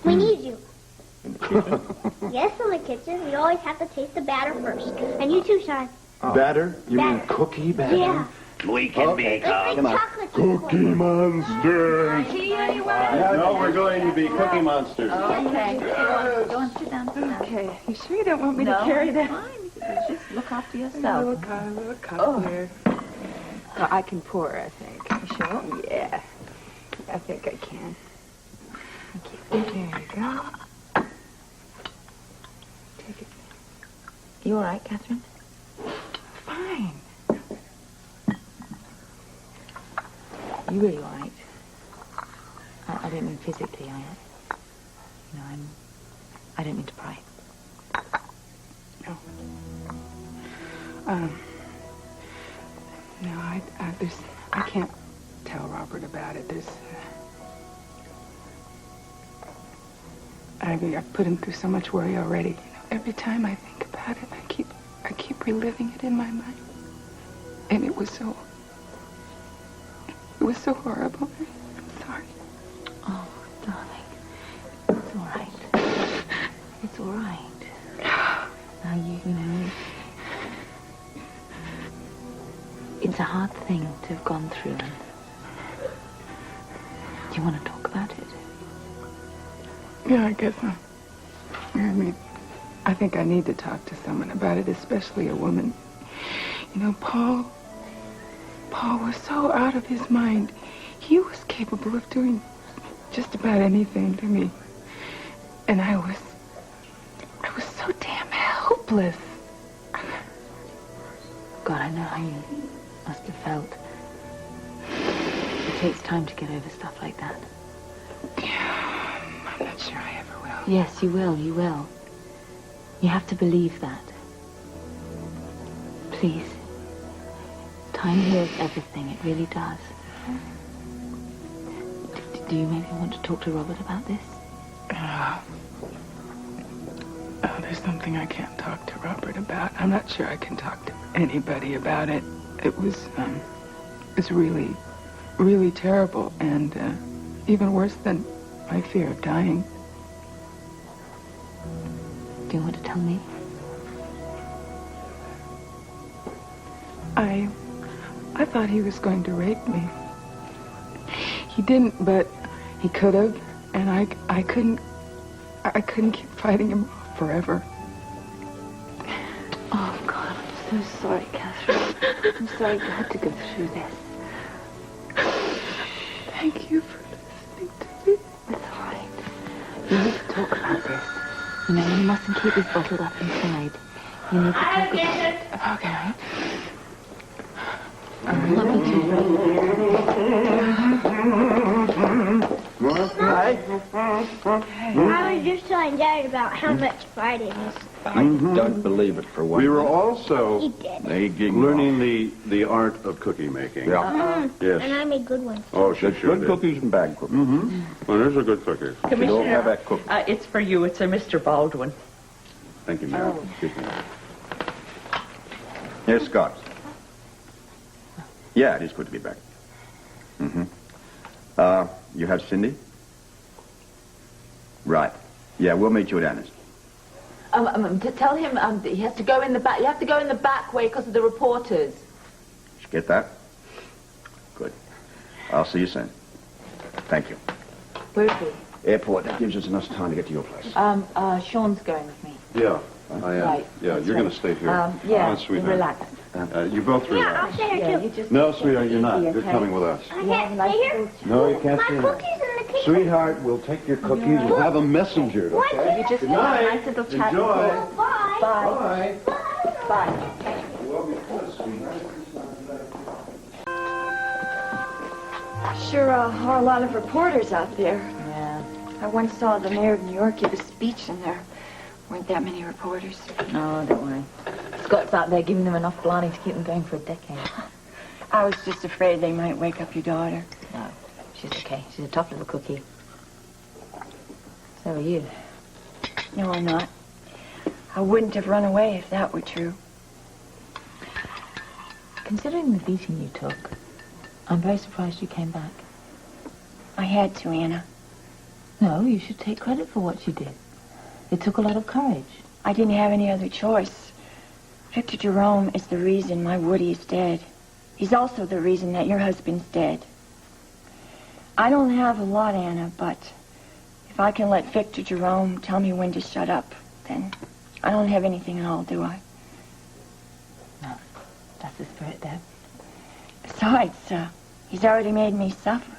We need you. In the kitchen? Yes, in the kitchen. We always have to taste the batter first. And you too, Sean. Batter? You mean Batter. cookie batter? Yeah. We can make Let's make chocolate cake. Cookie Monsters. No, we're going to be Cookie Monsters. Okay. Go on, sit down. Okay. You sure you don't want me to carry that? Fine. Just look after yourself. A little cup here. Oh, I can pour, I think. You sure? Yeah. I think I can. Thank you. There you go. Take it. You all right, Catherine? Fine. You really all right? I don't mean physically, You know, I don't mean to pry. No. No, I can't tell Robert about it. I've put him through so much worry already. You know, every time I think about it, I keep reliving it in my mind. And it was so horrible. I'm sorry. Oh, darling. It's all right. It's all right. Now, you know, it's a hard thing to have gone through. And do you want to talk about it? Yeah, I guess so. I mean, I think I need to talk to someone about it, especially a woman. You know, Paul was so out of his mind. He was capable of doing just about anything to me. And I was so damn helpless. God, I know how you must have felt. It takes time to get over stuff like that. Yeah, I'm not sure I ever will. Yes, you will, you will. You have to believe that. Please. Time heals everything, it really does. Do you maybe want to talk to Robert about this? There's something I can't talk to Robert about. I'm not sure I can talk to anybody about it. It was really, really terrible, and even worse than my fear of dying. Do you want to tell me? I thought he was going to rape me. He didn't, but he could have, and I couldn't keep fighting him off forever. Oh, God, I'm so sorry, Catherine. I'm sorry you had to go through this. Thank you for listening to me. It's all right. You need to talk about this. You know, you mustn't keep this bottled up inside. You need to talk about it. Okay. Love you too, I was just telling Dad about how much Friday missed. I don't believe it for one. We were also He did. learning the art of cookie making. Yeah. Yes. And I made good ones. Oh, she sure Good did. cookies and bad cookies. Well, those are good cookies. You don't have that cookie. It's for you. It's a Mr. Baldwin. Thank you, Mary. Excuse me. Here's Scott. Yeah, it is good to be back. You have Cindy? Right. Yeah, we'll meet you at Anna's. To tell him he has to go in the back. You have to go in the back way because of the reporters. Did you get that? Good. I'll see you soon. Thank you. Where is he? Airport. That gives us enough time to get to your place. Sean's going with me. Yeah, I am. Right, Yeah, that's you're going right. to stay here. Yeah, Oh, sweetheart. relax. You both Yeah, I'll relax. stay here too. You just No, sweetheart, you're not. easy, You're okay? coming with us. I can't stay here. No, you can't My stay cookies here. in the kitchen. Sweetheart, we'll take your cookies. We'll have a messenger, What? okay? You just Good have a night. nice little chat. Enjoy. Bye. Bye. Bye. Bye. Sure are a lot of reporters out there. Yeah. I once saw the mayor of New York give a speech, and there weren't that many reporters. No, don't worry. Scott's out there giving them enough blarney to keep them going for a decade. I was just afraid they might wake up your daughter. No, she's okay. She's a tough little cookie. So are you. No, I'm not. I wouldn't have run away if that were true. Considering the beating you took, I'm very surprised you came back. I had to, Anna. No, you should take credit for what you did. It took a lot of courage. I didn't have any other choice. Victor Jerome is the reason my Woody is dead. He's also the reason that your husband's dead. I don't have a lot, Anna, but if I can let Victor Jerome tell me when to shut up, then I don't have anything at all, do I? No, that's the spirit, Deb. Besides, he's already made me suffer.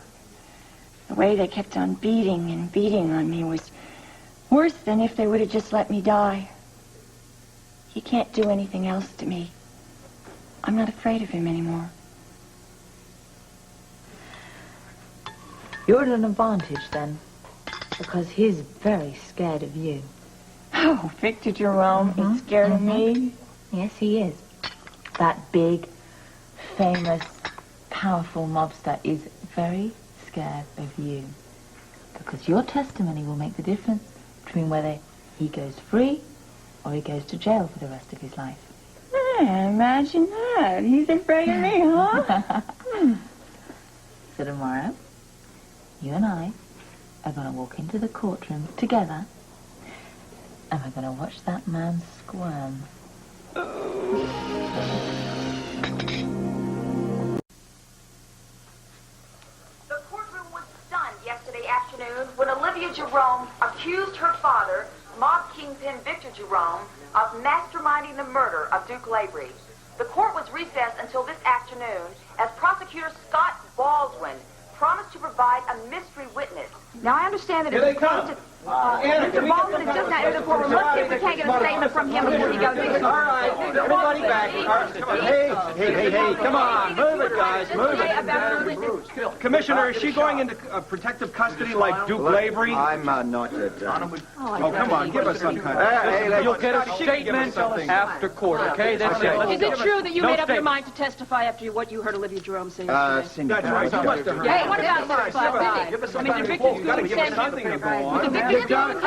The way they kept on beating and beating on me was worse than if they would have just let me die. He can't do anything else to me. I'm not afraid of him anymore. You're at an advantage, then, because he's very scared of you. Oh, Victor Jerome is scared of me? Yes, he is. That big, famous, powerful mobster is very scared of you. Because your testimony will make the difference between whether he goes free or he goes to jail for the rest of his life. Imagine that. He's afraid of me, huh? So tomorrow, you and I are going to walk into the courtroom together and we're going to watch that man squirm. The courtroom was stunned yesterday afternoon when Olivia Jerome accused her father, mob kingpin Victor Jerome, of masterminding the murder of Duke Lavery. The court was recessed until this afternoon as prosecutor Scott Baldwin promised to provide a mystery witness. Now, I understand that Here they come. Mr. Baldwin has just now entered the courtroom. Let's see if we can't get a statement from him before he goes in. All right, everybody back. Hey, come on. Move it, guys. Move it. Commissioner, is she going into protective custody like Duke Lavery? I'm not... Oh, come on. Give us some kind of... You'll get a statement after court, okay? That's it. Is it true that you made up your mind to testify after what you heard Olivia Jerome say yesterday? Cindy, That's right. You must have heard. Hey, what about certified? Give us some kind of info. You got to give us something to go on. You don't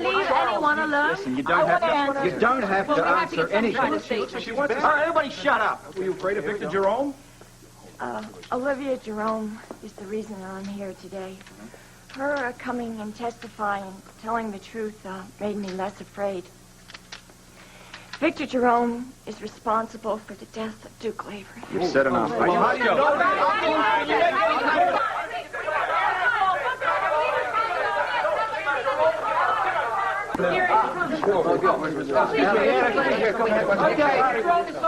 leave anyone alone. Listen, you don't have to answer anything. All right, everybody shut up. Were you afraid of Victor Jerome? Olivia Jerome is the reason I'm here today. Her coming and testifying, telling the truth, made me less afraid. Victor Jerome is responsible for the death of Duke Lavery. You've said enough. Well, how do you know that?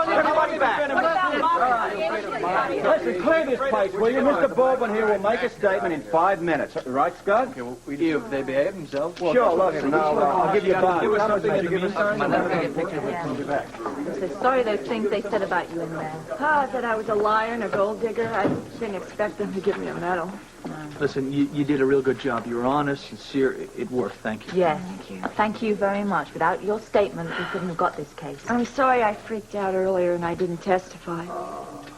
Everybody back. Listen, clear this place, will you? Mr. Baldwin here will make a statement in 5 minutes. Right, Scott? Okay, well, if they behave themselves. Sure, listen, I'll give you a bond. Give us something in the meantime. I'm so sorry those things they said about you in there. I said I was a liar and a gold digger. I didn't expect them to give me a medal. Listen, you did a real good job. You were honest, sincere. It worked. Thank you. Yes. Thank you very much. Without your statement, we couldn't have got this case. I'm sorry I freaked out earlier and I didn't testify.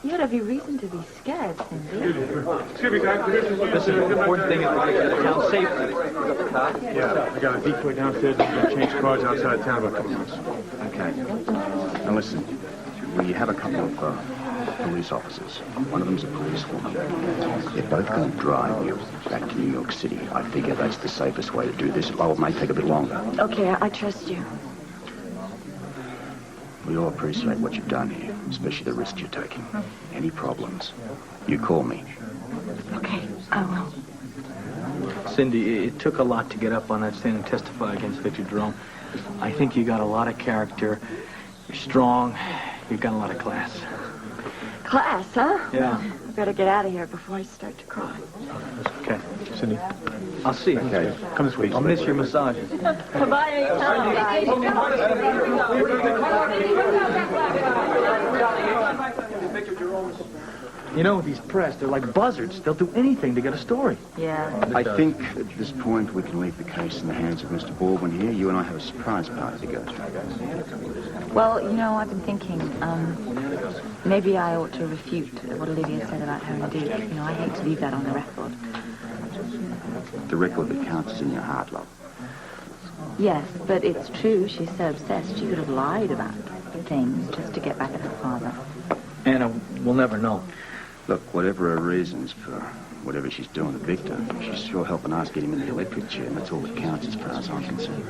You had every reason to be scared, Cindy. Listen, the important thing is to get the town safely. Yeah, I got a decoy downstairs. I'm going to change cars outside town about a couple months. Okay. Now listen, we have a couple of police officers. One of them's a policewoman. They're both going to drive you back to New York City. I figure that's the safest way to do this. Oh, it may take a bit longer. Okay, I trust you. We all appreciate what you've done here, especially the risks you're taking. Any problems, you call me. Okay, I will. Cindy, it took a lot to get up on that stand and testify against Victor Jerome. I think you got a lot of character. You're strong. You've got a lot of class. Class, huh? Yeah. I better get out of here before I start to cry. Okay. Cindy, I'll see you. Okay. Come this week. I'll miss your massages. Bye. You know, these press, they're like buzzards. They'll do anything to get a story. Yeah. I think at this point we can leave the case in the hands of Mr. Baldwin here. You and I have a surprise party to go to. Well, you know, I've been thinking, maybe I ought to refute what Olivia said about her and Duke. You know, I hate to leave that on the record. The record that counts is in your heart, love. Yes, but it's true. She's so obsessed. She could have lied about things just to get back at her father. Anna, we'll never know. Look, whatever her reasons for whatever she's doing to Victor, she's sure helping us get him in the electric chair, and that's all that counts as far as I'm concerned.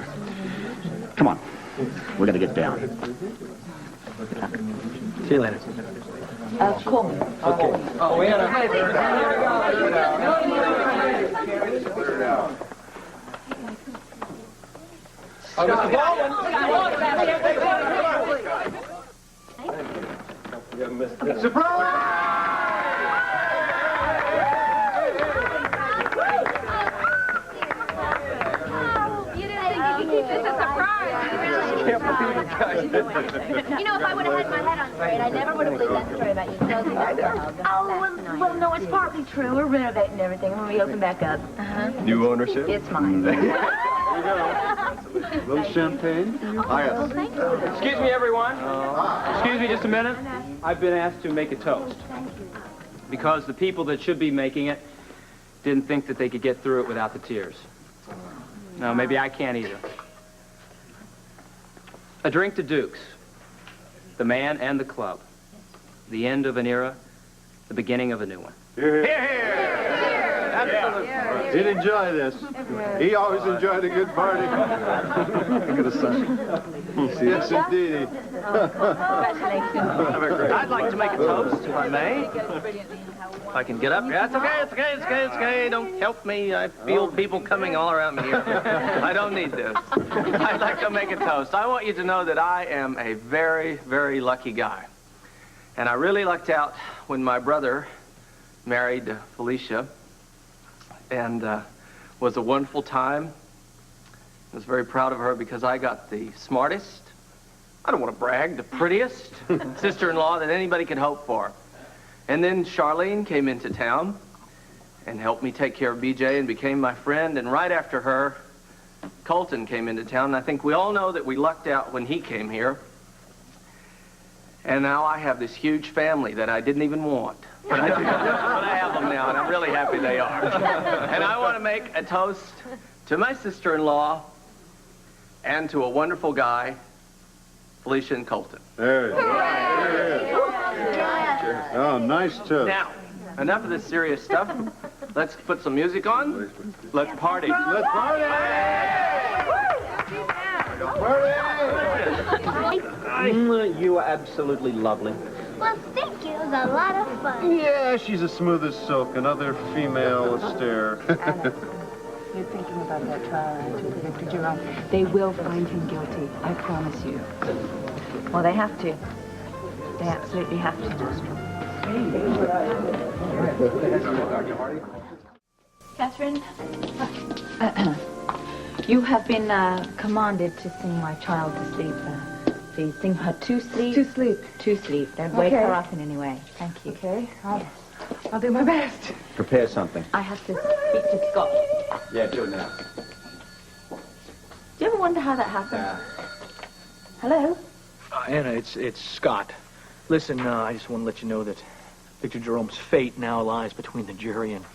Come on. We're going to get down. See you later. Call me. Okay. Oh, we had a... Oh, Mr. Baldwin! You know, if I would have had my head on straight, I never would have believed that story about you closing that door. Oh, well, no, it's partly true. We're renovating everything when we open back up. New ownership? It's mine. A little champagne? Excuse me, everyone. Excuse me just a minute. I've been asked to make a toast. Because the people that should be making it didn't think that they could get through it without the tears. No, maybe I can't either. A drink to Dukes, the man and the club. The end of an era, the beginning of a new one. Here, here. Absolutely. He'd enjoy this. He always enjoyed a good party. Look at the sun. Yes, indeed. I'd like to make a toast, if I may. If I can get up. Yeah, it's okay. Don't help me. I feel people coming all around me here. I don't need this. I'd like to make a toast. I want you to know that I am a very, very lucky guy. And I really lucked out when my brother married Felicia. And was a wonderful time. I was very proud of her because I got the smartest, I don't want to brag, the prettiest sister-in-law that anybody could hope for. And then Charlene came into town and helped me take care of BJ and became my friend. And right after her, Colton came into town. And I think we all know that we lucked out when he came here. And now I have this huge family that I didn't even want. But I do. But I have them now, and I'm really happy they are. And I want to make a toast to my sister-in-law and to a wonderful guy, Felicia and Colton. There it is. Oh, nice toast. Now, enough of this serious stuff. Let's put some music on. Let's party. Let's party! You are absolutely lovely. Well, thank you. It was a lot of fun. Yeah, she's as smooth as silk. Another female stare. Anna, you're thinking about that trial, aren't you, Victor Jerome? They will find him guilty. I promise you. Well, they have to. They absolutely have to. Catherine, you have been commanded to sing my child to sleep. Please sing her to sleep. To sleep. To sleep. Don't wake her up in any way. Thank you. Okay. I'll do my best. Prepare something. I have to speak to Scott. Yeah, do it now. Do you ever wonder how that happened? Hello? Anna, it's Scott. Listen, I just want to let you know that Victor Jerome's fate now lies between the jury and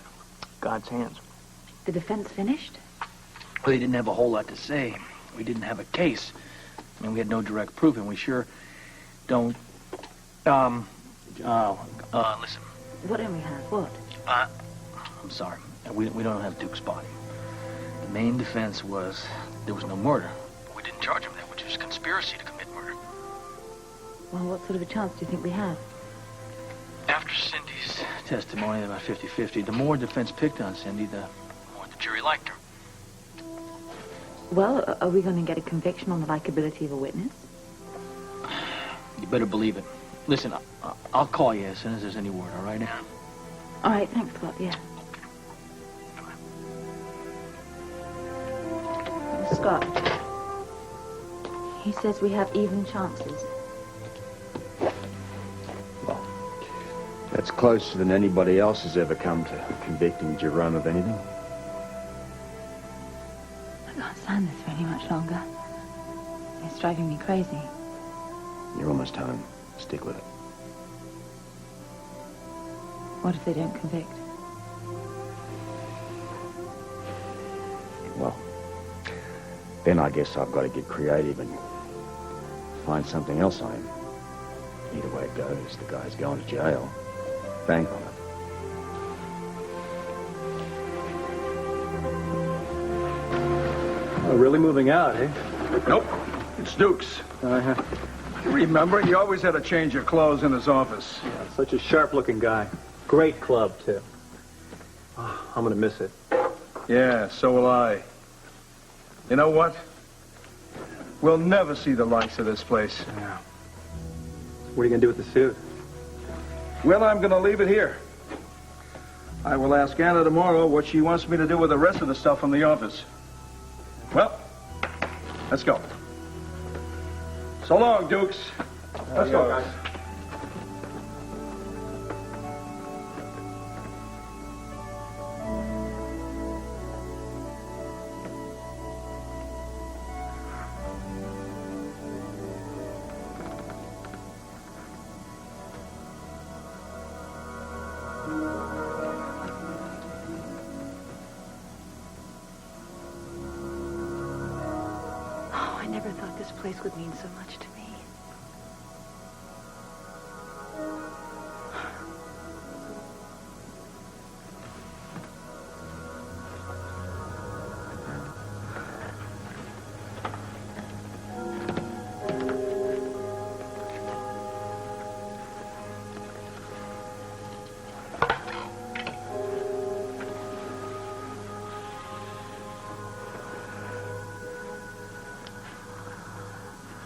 God's hands. The defense finished? Well, they didn't have a whole lot to say. We didn't have a case. I mean, we had no direct proof, and we sure don't... listen. What don't we have? What? I'm sorry. We don't have Duke's body. The main defense was there was no murder. But we didn't charge him that, which was conspiracy to commit murder. Well, what sort of a chance do you think we have? After Cindy's testimony, about 50-50, the more defense picked on Cindy, the more the jury liked her. Well, are we going to get a conviction on the likability of a witness? You better believe it. Listen, I'll call you as soon as there's any word, all right, Anna? All right, thanks, Scott, yeah. Scott, he says we have even chances. Well, that's closer than anybody else has ever come to convicting Jerome of anything. I can't stand this for any much longer. It's driving me crazy. You're almost home. Stick with it. What if they don't convict? Well, then I guess I've got to get creative and find something else on him. Either way it goes, the guy's going to jail. Bank on it. Oh, really moving out, eh? Nope. It's Duke's. Uh-huh. You remember, he always had to change your clothes in his office. Yeah, such a sharp-looking guy. Great club, too. Oh, I'm gonna miss it. Yeah, so will I. You know what? We'll never see the likes of this place. Yeah. What are you gonna do with the suit? Well, I'm gonna leave it here. I will ask Anna tomorrow what she wants me to do with the rest of the stuff from the office. Well, let's go. So long, Dukes. Let's go, guys. Oh, I never thought this place would mean so much to me.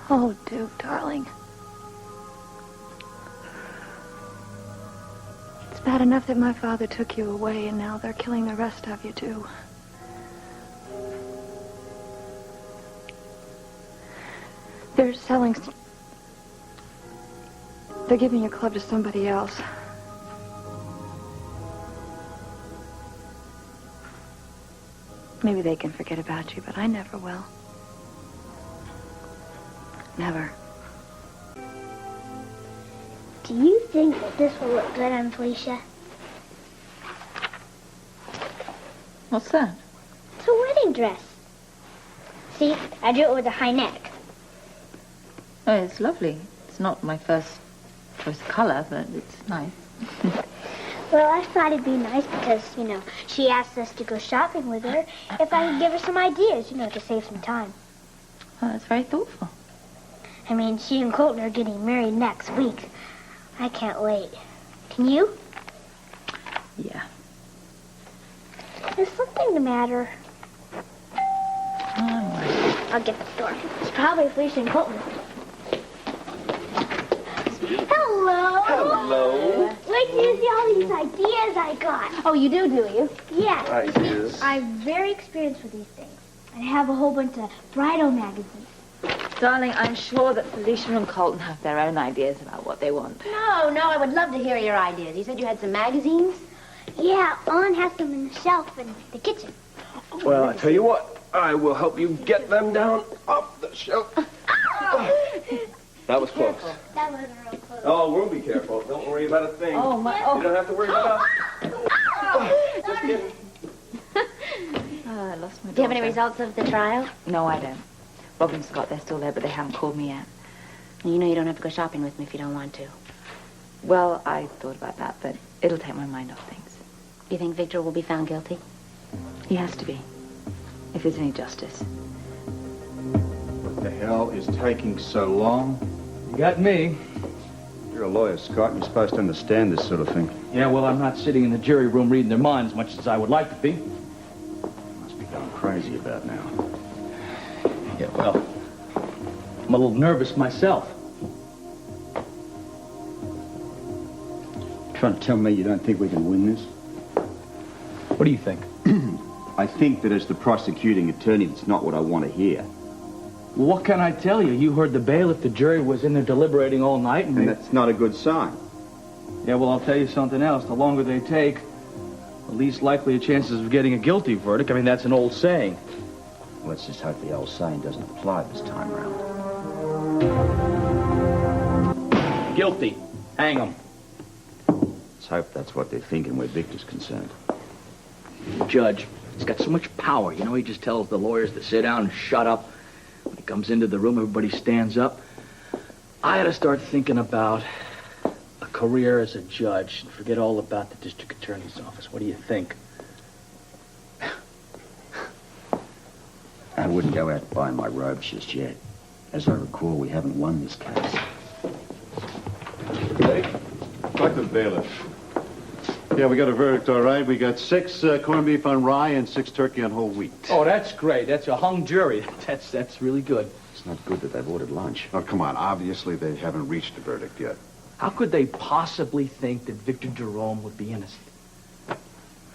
Oh, Duke, darling. It's bad enough that my father took you away, and now they're killing the rest of you, too. They're selling... They're giving your club to somebody else. Maybe they can forget about you, but I never will. Never. Do you think that this will look good on Felicia? What's that? It's a wedding dress. See, I drew it with a high neck. Oh, it's lovely. It's not my first choice color, but it's nice. Well, I thought it'd be nice because, she asked us to go shopping with her if I could give her some ideas, to save some time. Oh, that's very thoughtful. I mean, she and Colton are getting married next week. I can't wait. Can you? Yeah. Is something the matter? I'll get the door. It's probably Felicia and Colton. Hello. Hello. Wait till you see all these ideas I got. Oh, you do you? Yeah. Ideas. I'm very experienced with these things. I have a whole bunch of bridal magazines. Darling, I'm sure that Felicia and Colton have their own ideas about what they want. No, I would love to hear your ideas. You said you had some magazines? Yeah, Ellen has them in the shelf in the kitchen. Well, I tell you what, I will help you get them down off the shelf. That was close. That was real close. Oh, we'll be careful. Don't worry about a thing. Oh, my... You don't have to worry about Just kidding. Oh, I lost my Do you have any daughter. results of the trial? No, I don't. Rob and Scott, they're still there, but they haven't called me yet. You know you don't have to go shopping with me if you don't want to. Well, I thought about that, but it'll take my mind off things. You think Victor will be found guilty? He has to be, if there's any justice. What the hell is taking so long? You got me. You're a lawyer, Scott. You're supposed to understand this sort of thing. Yeah, well, I'm not sitting in the jury room reading their minds as much as I would like to be. Must be going crazy about now. Yeah, well, I'm a little nervous myself. Trying to tell me you don't think we can win this? What do you think? I think that as the prosecuting attorney, that's not what I want to hear. Well, what can I tell you? You heard the bailiff, the jury was in there deliberating all night, And that's not a good sign. Yeah, well, I'll tell you something else. The longer they take, the least likely chances of getting a guilty verdict. I mean, that's an old saying. Let's just hope the old saying doesn't apply this time around. Guilty. Hang 'em. Let's hope that's what they're thinking where Victor's concerned. The judge, he's got so much power. You know, he just tells the lawyers to sit down and shut up. When he comes into the room, everybody stands up. I had to start thinking about a career as a judge and forget all about the district attorney's office. What do you think? I wouldn't go out buying my robes just yet. As I recall, we haven't won this case. Hey, talk to the bailiff. Yeah, we got a verdict, all right. We got 6 corned beef on rye and 6 turkey on whole wheat. Oh, that's great. That's a hung jury. That's really good. It's not good that they've ordered lunch. Oh, come on. Obviously, they haven't reached a verdict yet. How could they possibly think that Victor Jerome would be innocent?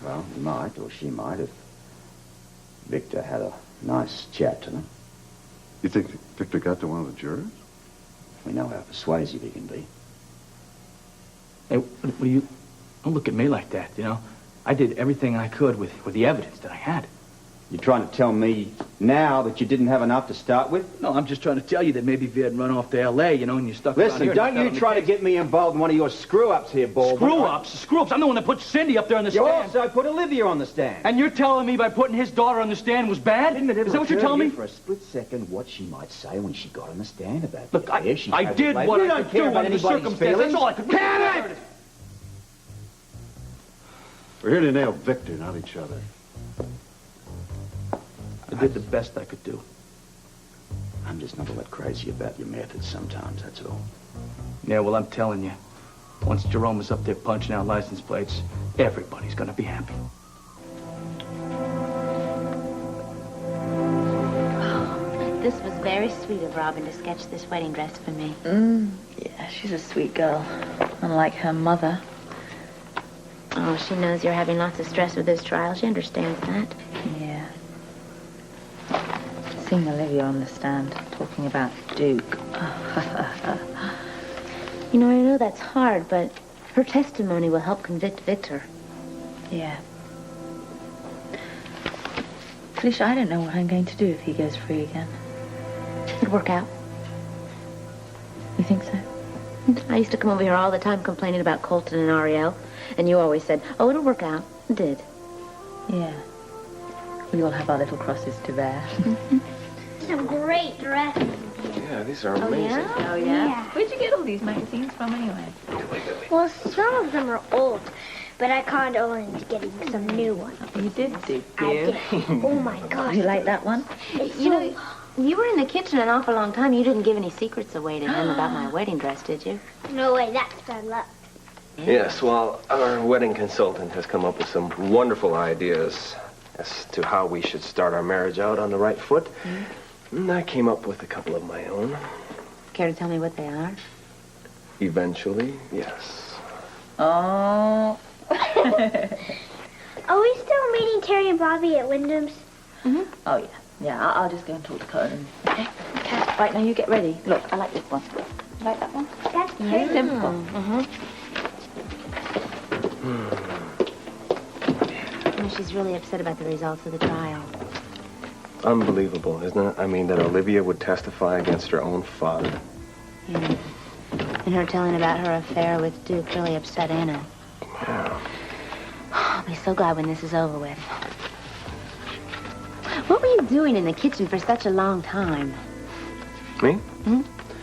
Well, he might, or she might, if Victor had a nice chat to them. You think Victor got to one of the jurors? We know how persuasive he can be. Hey, will you... Don't look at me like that, you know? I did everything I could with the evidence that I had. You're trying to tell me now that you didn't have enough to start with? No, I'm just trying to tell you that maybe if you had run off to L.A., you know, and you stuck around Listen, here... don't you try to get me involved in one of your screw-ups here, Baldwin. Screw-ups? Screw-ups? I'm the one that put Cindy up there on the stand. You also put Olivia on the stand. And you're telling me by putting his daughter on the stand was bad? Didn't it ever Is that what you're occur to telling you me? for a split second what she might say when she got on the stand about Look, I she did has what you I don't could care do about under the anybody's circumstances. feelings. That's all I could do. Can it? We're here to nail Victor, not each other. I did the best I could do. I'm just not all that crazy about your methods sometimes, that's all. Yeah, well, I'm telling you, once Jerome is up there punching out license plates, everybody's gonna be happy. This was very sweet of Robin to sketch this wedding dress for me. Yeah, she's a sweet girl. Unlike her mother. Oh, she knows you're having lots of stress with this trial. She understands that. Yeah. Seeing Olivia on the stand talking about Duke. You know, I know that's hard, but her testimony will help convict Victor. Yeah. Felicia, I don't know what I'm going to do if he goes free again. It'll work out. You think so? I used to come over here all the time complaining about Colton and Ariel, and you always said, oh, it'll work out. It did. Yeah. We all have our little crosses to bear. Some great dresses. Yeah, these are amazing. Oh, yeah? Where'd you get all these magazines from, anyway? Well, some of them are old, but I kind of wanted to get him some new ones. You did, did I you? did. Oh, my gosh. You like that one? You know, you were in the kitchen an awful long time. You didn't give any secrets away to him about my wedding dress, did you? No way, that's bad luck. Yes, well, our wedding consultant has come up with some wonderful ideas as to how we should start our marriage out on the right foot. And I came up with a couple of my own. Care to tell me what they are? Eventually, yes. Oh. Are we still meeting Terry and Bobby at Wyndham's? Oh, yeah. Yeah, I'll just go and talk to Conan. Okay? Right, now you get ready. Look, I like this one. You like that one? That's Very pretty. simple. You know, she's really upset about the results of the trial. Unbelievable, isn't it? I mean, that Olivia would testify against her own father. Yeah. And her telling about her affair with Duke really upset Anna. Yeah. I'll be so glad when this is over with. What were you doing in the kitchen for such a long time? Me?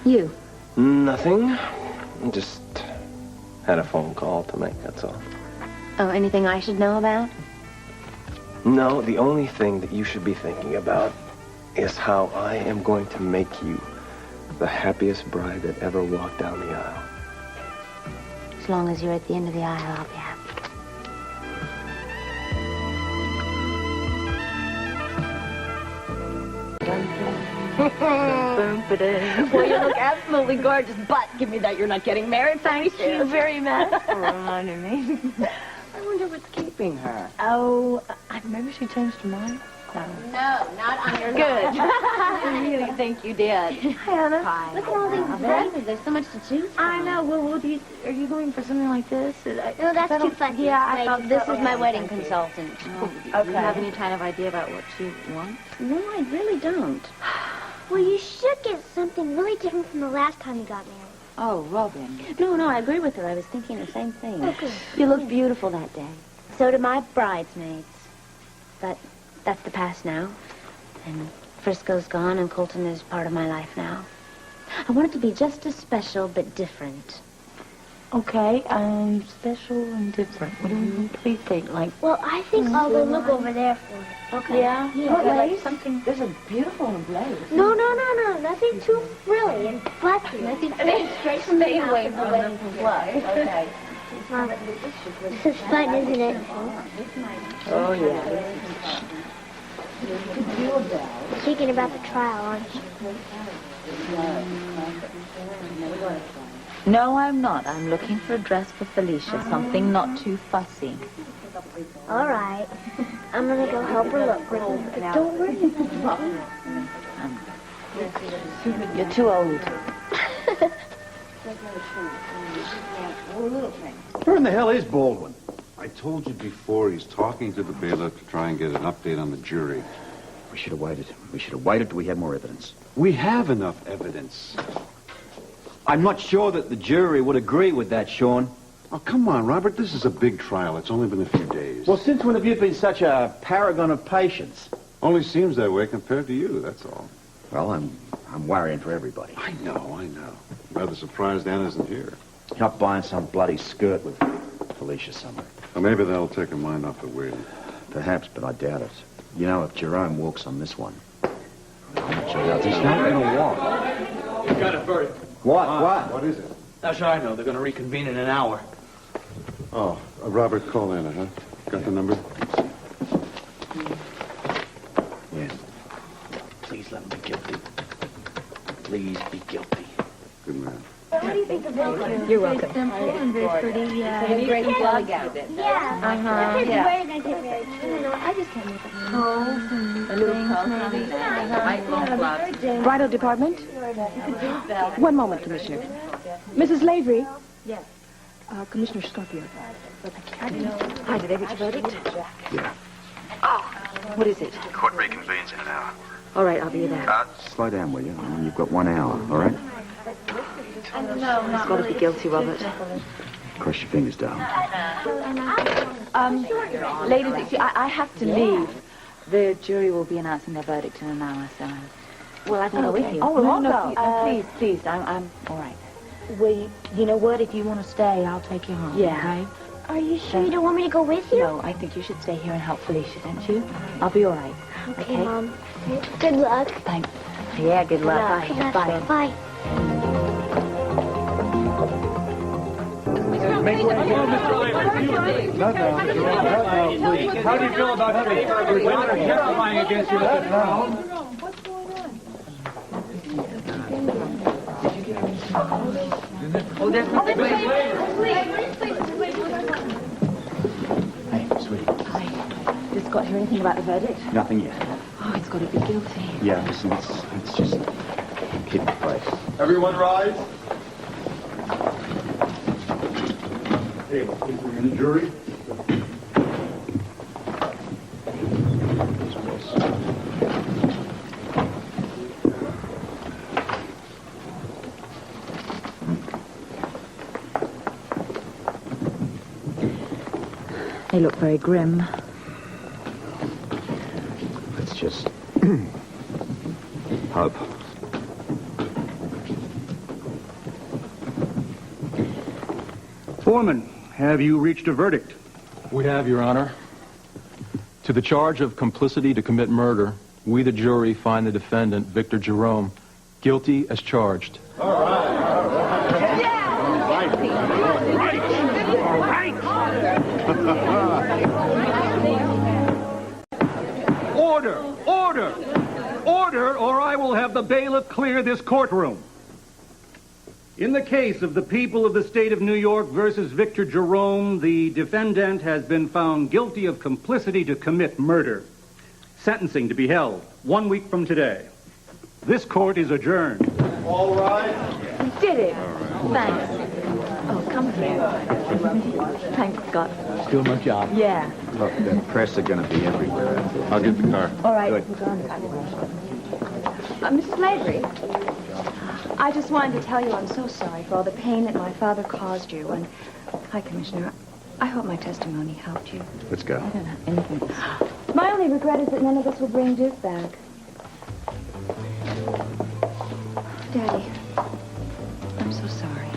You. Nothing. Just had a phone call to make, that's all. Oh, anything I should know about? No, the only thing that you should be thinking about is how I am going to make you the happiest bride that ever walked down the aisle. As long as you're at the end of the aisle, I'll be happy. Well, you look absolutely gorgeous, but give me that you're not getting married. Thank you very much for reminding me. I wonder what's keeping her. Oh, maybe she changed her mind. No, not on your Good. I really think you did. Hi, Anna. Hi. Look at all these dresses. There's so much to choose from. I know. Well, are you going for something like this? No, that's too funny. Yeah, I thought this is my Yeah, wedding thank you. consultant. Okay. Do you have any kind of idea about what she wants? No, I really don't. Well, you should get something really different from the last time you got married. Oh, Robin. No, I agree with her. I was thinking the same thing. Okay. You looked beautiful that day. So did my bridesmaids. But that's the past now. And Frisco's gone, and Colton is part of my life now. I want it to be just as special, but different. Okay, special and different. What do you think? Like, Well, I think I'll go look over there for it. okay. Yeah? Like something. There's a beautiful blaze. No. Nothing too frilly and fussy. Nothing straight from the away from the fluff. Okay. Mom, this is fun, isn't it? Oh, yeah. Thinking about the trial, aren't you? No, I'm not. I'm looking for a dress for Felicia. Something not too fussy. All right. I'm going to go help her look. But don't worry. You're too old. Where in the hell is Baldwin? I told you before, he's talking to the bailiff to try and get an update on the jury. We should have waited. We should have waited till we had more evidence. We have enough evidence. I'm not sure that the jury would agree with that, Sean. Oh, come on, Robert. This is a big trial. It's only been a few days. Well, since when have you been such a paragon of patience? Only seems that way compared to you, that's all. Well, I'm worrying for everybody. I know. Rather surprised Anna isn't here. You're not buying some bloody skirt with Felicia somewhere. Well, maybe that'll take her mind off the waiting. Perhaps, but I doubt it. You know, if Jerome walks on this one, I'm not sure he's not going to walk. You've got a verdict. What? What is it? That's right, I know. They're going to reconvene in an hour. Oh, Robert, call Anna, huh? Got the number? Yes. Please let him be guilty. Please be guilty. Good man. What do you think of it? You're welcome. Simple and very pretty. And a great plug. Yeah. Uh-huh. Yeah. Where are you going to take me? I don't know. I just can't make up my mind. Coals and a little coals, maybe. Bridal department? One moment, Commissioner. Mrs. Lavery? Yes. Commissioner Scorpio. Hi, did they reach a verdict? Yeah. What is it? Court reconvenes in an hour. All right, I'll be there. Slow down, will you? You've got 1 hour, all right? He's got to be guilty, Robert. Cross your fingers, darling. Ladies, excuse, I have to leave. The jury will be announcing their verdict in an hour, so... Well, I can go with you. Oh, we'll all go. Please, I'm all right. Well, you know what? If you want to stay, I'll take you home. Yeah. Okay? Are you sure you don't want me to go with you? No, I think you should stay here and help Felicia, don't you? I'll be all right. Okay, Mom. Good luck. Thanks. Yeah, good luck. Good luck. Bye. Bye. Make way. Not now, please. How do you feel about women are testifying against you at this trial? Hey, sweetie. Hi. Just got to hear anything about the verdict? Nothing yet. Oh, it's got to be guilty. Yeah, listen, it's just keep the place. Everyone rise. Hey, is there any jury? They look very grim. Let's just hope. Foreman, have you reached a verdict? We have, Your Honor. To the charge of complicity to commit murder, we, the jury, find the defendant, Victor Jerome, guilty as charged. All right. Order, or I will have the bailiff clear this courtroom. In the case of the people of the state of New York versus Victor Jerome, the defendant has been found guilty of complicity to commit murder. Sentencing to be held 1 week from today. This court is adjourned. All right. You did it. Thanks. Oh, come here. Thanks, Scott. Doing my job. Yeah. Look, the press are going to be everywhere. I'll get the car. All right. Good. We're going. Mrs. Lavery, I just wanted to tell you I'm so sorry for all the pain that my father caused you. And, hi, Commissioner. I hope my testimony helped you. Let's go. I don't have anything. My only regret is that none of us will bring Duke back. Daddy, I'm so sorry.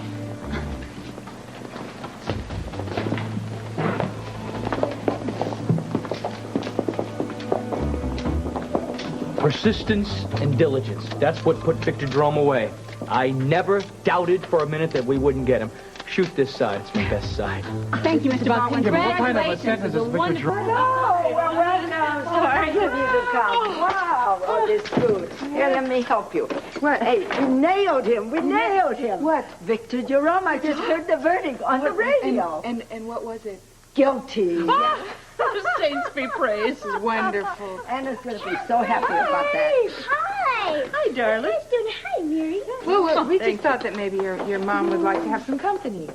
Persistence and diligence. That's what put Victor Jerome away. I never doubted for a minute that we wouldn't get him. Shoot this side. It's my best side. Thank you, Mr. Baldwin. What kind of a sentence is Victor Jerome? Oh, well, welcome. Sorry you need to come. Wow, all this food. Here, let me help you. What? Hey, we nailed him. We nailed him. What? Victor Jerome, I just heard the verdict on the radio. And what was it? Guilty. Saints be praised. Wonderful. Anna's going to be so happy about that. Hi. Hi, darling. Nice doing. Hi, Mary. Well, we just thought that maybe your mom would like to have some company.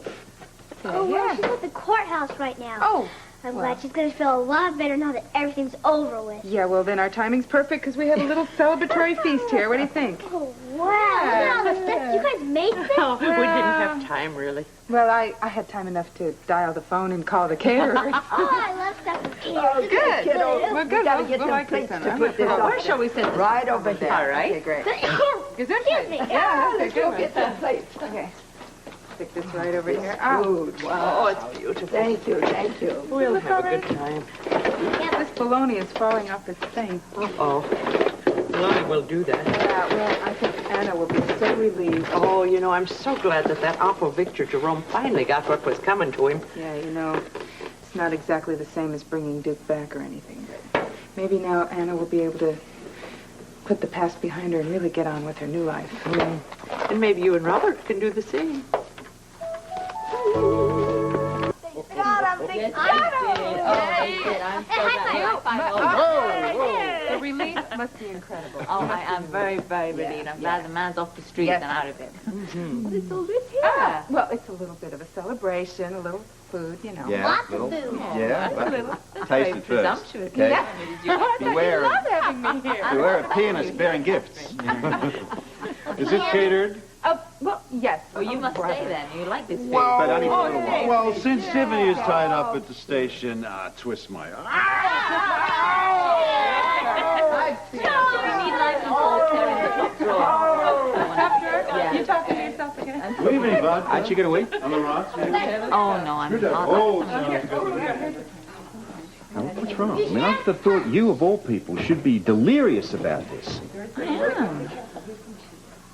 Oh, well, she's at the courthouse right now. Oh. I'm glad she's going to feel a lot better now that everything's over with. Yeah, well, then our timing's perfect because we have a little celebratory feast here. What do you think? Oh, wow. Look at all this stuff. You guys made this? Oh, we didn't have time, really. Well, I had time enough to dial the phone and call the caterer. Oh, I love stuff with caterers. Oh, good. Well, good. We got to We'll get like some this plates then, to huh? put this Where on. shall we sit? Right over there. All right. Okay, great. Excuse me. Yeah, let's go good. get some plates. Okay. Stick this right over here. Food. Wow. Oh, it's beautiful. Thank you, thank you. We'll have a good time. This bologna is falling off its thing. Uh-oh. Lonnie will do that. Yeah, well, I think Anna will be so relieved. Oh, you know, I'm so glad that awful Victor Jerome finally got what was coming to him. Yeah, you know, it's not exactly the same as bringing Duke back or anything, but maybe now Anna will be able to put the past behind her and really get on with her new life. Mm. And maybe you and Robert can do the same. The relief must be incredible. Oh, I am very, very relieved. I'm glad the man's off the streets and out of it. What is all this here? Well, it's a little bit of a celebration, a little food, you know. Yeah, Lots little- of food. Yeah, a little. taste it first. Presumptuous. Okay? Yeah. Beware, love having me here. beware of pianists bearing gifts. Is it catered? Well, yes. Well, you must stay then. You like this food. But only for a little while. Well, since Tiffany is tied up at the station, twist my arm. We need life before tearing the top drawer. Yeah. You talking to yourself again? What evening, Bud? Aren't you going to eat? On the rocks? Oh, no, I'm not. Oh, Oh, what's wrong? I mean, I would have thought you, of all people, should be delirious about this. I am.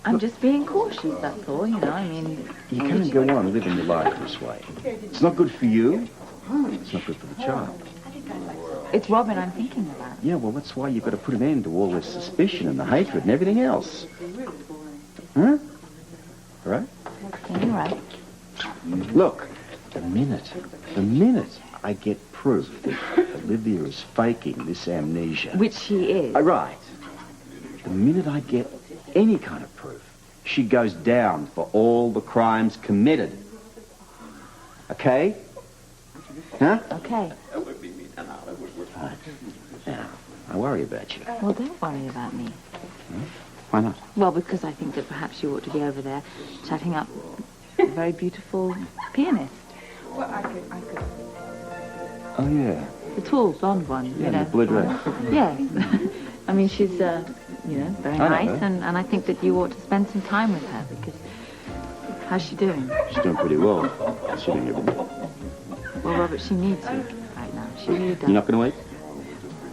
I'm just being cautious, that's all, you know. I mean... You can't go on living your life this way. It's not good for you. It's not good for the child. It's Robin I'm thinking about. Yeah, well, that's why you've got to put an end to all this suspicion and the hatred and everything else. Huh? All right? Yeah, you're right. Look, the minute I get proof that Olivia is faking this amnesia... Which she is. Right. The minute I get any kind of proof, she goes down for all the crimes committed. Okay? Huh? Okay. Right. Now, I worry about you. Well, don't worry about me. Why not? Well, because I think that perhaps you ought to be over there chatting up a very beautiful pianist. Well, I could. Oh, yeah. The tall, blonde one, Yeah, you in know. the blue dress. Yes. I mean, she's, you know, very I know nice, her. and I think that you ought to spend some time with her, because how's she doing? She's doing pretty well, considering everything. Well, Robert, she needs you right now. She really does. You're not going to eat?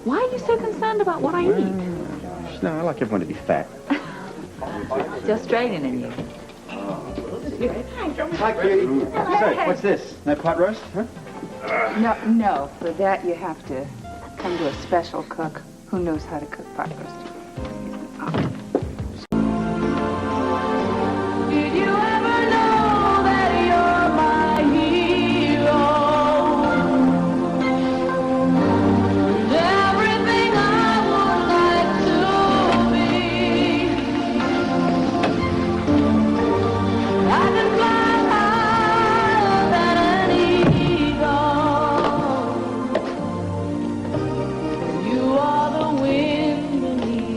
Why are you so concerned about what I eat? No, I like everyone to be fat. It's Australian in you. Hi, Cutie. So, what's this? No pot roast, huh? No. For that, you have to come to a special cook who knows how to cook pot roast. Did you ever know that you're my hero? Everything I would like to be. I can fly higher than an eagle. You are the wind beneath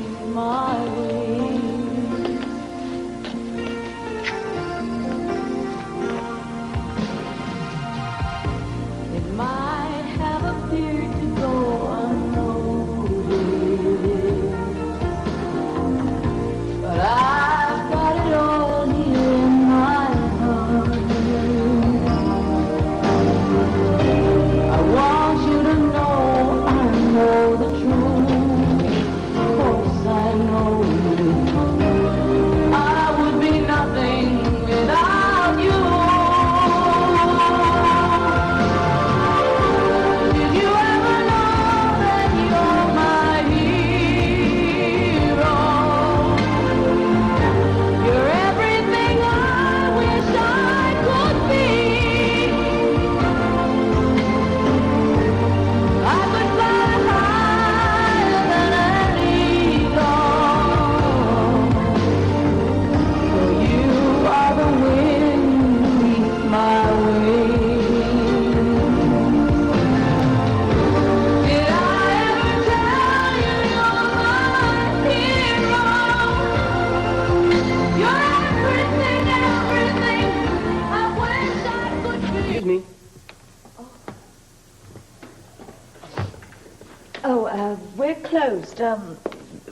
just,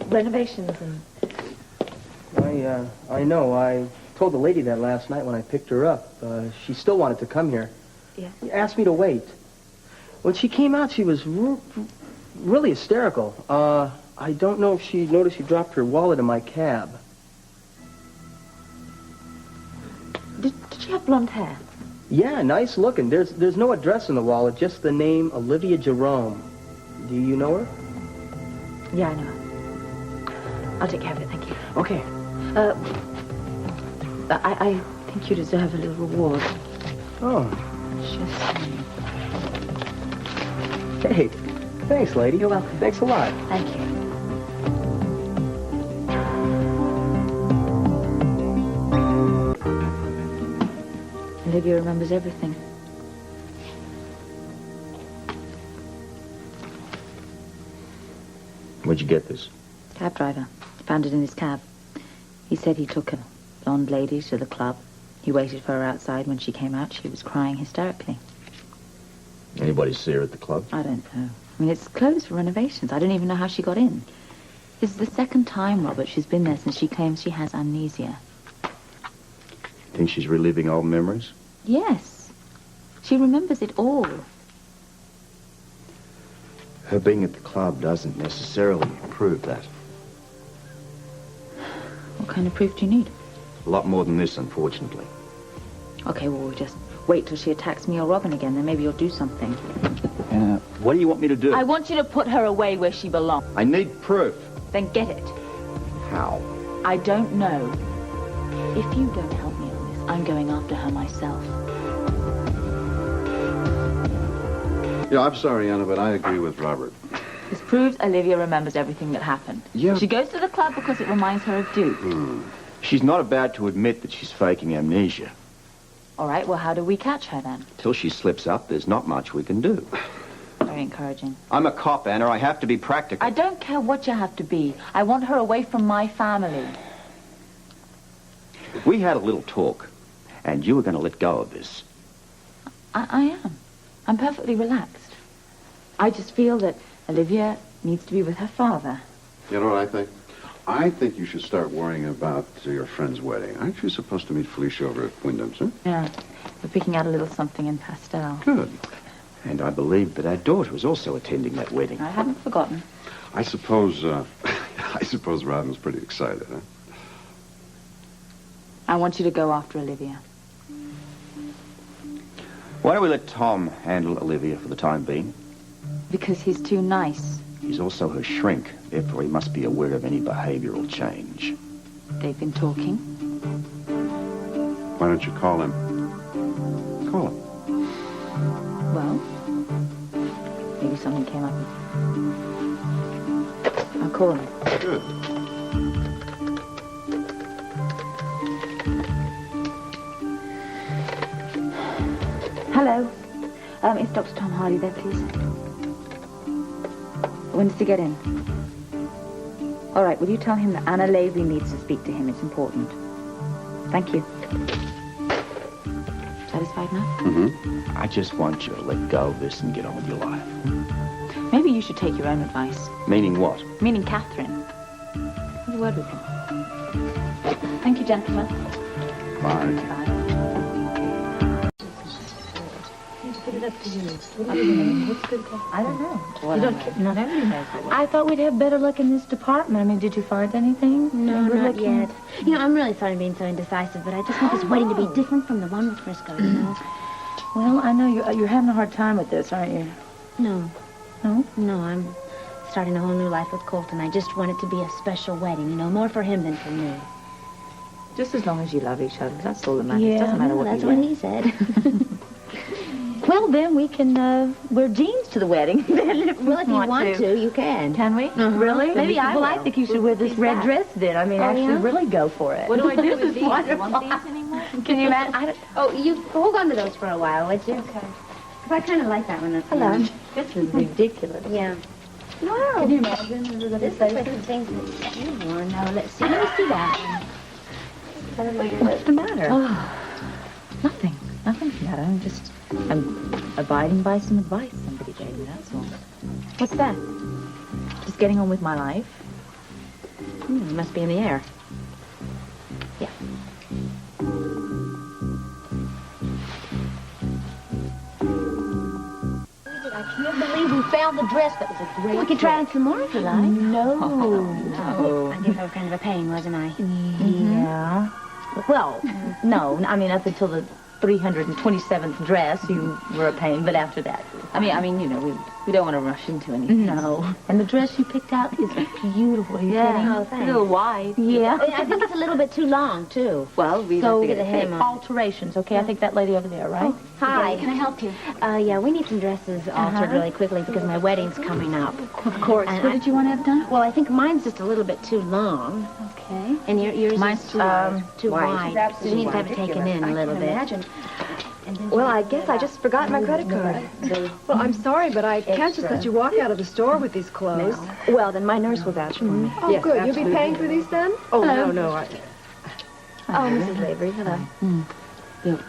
renovations and... I know. I told the lady that last night when I picked her up. She still wanted to come here. Yeah. She asked me to wait. When she came out, she was really hysterical. I don't know if she noticed she dropped her wallet in my cab. Did she have blonde hair? Yeah, nice looking. There's no address in the wallet, just the name Olivia Jerome. Do you know her? Yeah, I know her. I'll take care of it, thank you. Okay. I think you deserve a little reward. Oh. Just... Hey, thanks, lady. You're welcome. Thanks a lot. Thank you. Olivia remembers everything. Where'd you get this? Cab driver. Found it in his cab. He said he took a blonde lady to the club. He waited for her outside. When she came out, she was crying hysterically. Anybody see her at the club? I don't know. I mean, it's closed for renovations. I don't even know how she got in. This is the second time, Robert, she's been there since she claims she has amnesia. Think she's reliving old memories? Yes. She remembers it all. Her being at the club doesn't necessarily prove that. What kind of proof do you need? A lot more than this, unfortunately. Okay, well, we'll just wait till she attacks me or Robin again, then maybe you'll do something. What do you want me to do? I want you to put her away where she belongs. I need proof. Then get it. How? I don't know. If you don't help me on this, I'm going after her myself. Yeah, I'm sorry, Anna, but I agree with Robert. This proves Olivia remembers everything that happened. Yeah. She goes to the club because it reminds her of Duke. She's not about to admit that she's faking amnesia. All right, well, how do we catch her then? Till she slips up, there's not much we can do. Very encouraging. I'm a cop, Anna. I have to be practical. I don't care what you have to be. I want her away from my family. We had a little talk, and you were going to let go of this. I am. I'm perfectly relaxed. I just feel that Olivia needs to be with her father. You know what I think? I think you should start worrying about your friend's wedding. Aren't you supposed to meet Felicia over at Wyndham's, huh? Yeah. We're picking out a little something in pastel. Good. And I believe that our daughter is also attending that wedding. I haven't forgotten. I suppose Robin's pretty excited, huh? I want you to go after Olivia. Why don't we let Tom handle Olivia for the time being? Because he's too nice. He's also her shrink, therefore he must be aware of any behavioral change. They've been talking. Why don't you call him? Call him. Well, maybe something came up. I'll call him. Good. Hello. Is Dr. Tom Hardy there, please? When does he get in? All right, will you tell him that Anna Lavery needs to speak to him? It's important. Thank you. Satisfied now? Mm-hmm. I just want you to let go of this and get on with your life. Maybe you should take your own advice. Meaning what? Meaning Catherine. Have a word with him. Thank you, gentlemen. Bye. Bye. Put it up to you. What's good? I don't know. Well, You don't, not everybody knows what. I thought we'd have better luck in this department. I mean, did you find anything? No, We're not looking- yet. You know, I'm really sorry I'm being so indecisive, but I just want this wedding to be different from the one with Frisco, you know? Well, I know you're having a hard time with this, aren't you? No. No? No, I'm starting a whole new life with Colton. I just want it to be a special wedding, you know, more for him than for me. Just as long as you love each other, that's all that matters. Yeah, Doesn't matter what that's you what wear. he said. Well, then we can wear jeans to the wedding. Then, Well, if you want to, you can. Can we? Really? Maybe I Well, I will. think you should wear this red dress then. I mean, Oh, actually, yeah? really go for it. What do I do This with is these? You wonderful. want these anymore? Can you imagine? I don't... Oh, you hold on to those for a while, would you? Okay. Because I kind of like that one. That's Hello. nice. This is ridiculous. Yeah. Wow. Can you imagine? This is like the things that you wore. Now, let's see. Let me see that one. What's the matter? Oh, nothing. Nothing's the matter. I'm abiding by some advice somebody gave me, that's all. What's that? Just getting on with my life. It must be in the air. Yeah. I can't believe we found the dress. That was a great We could try on some more if you like. No. I gave her kind of a pain, wasn't I? Yeah. Well, no. I mean, up until the 327th dress, you were a pain, but after that, I mean, you know, we don't want to rush into anything. No. And the dress you picked out is beautiful. Are you kidding? Oh, It's a thanks. little wide. Yeah. I think it's a little bit too long, too. Well, we So, have to get the hem on. alterations, okay? I think that lady over there, right? Hi. Can I help you? Yeah, we need some dresses altered really quickly because my wedding's coming up. Of course. What did you want to have done? Well, I think mine's just a little bit too long. Okay. And yours Mine's is too too wide. wide. So you need to have it taken in a little bit. Imagine. Well, I guess I just forgot my credit card. Well, I'm sorry, but I can't just let you walk out of the store with these clothes. Well, then my nurse will vouch for me. Oh, Yes, good. absolutely. You'll be paying for these then? Oh, Hello. no. Oh, Mrs. Lavery, hello. Do you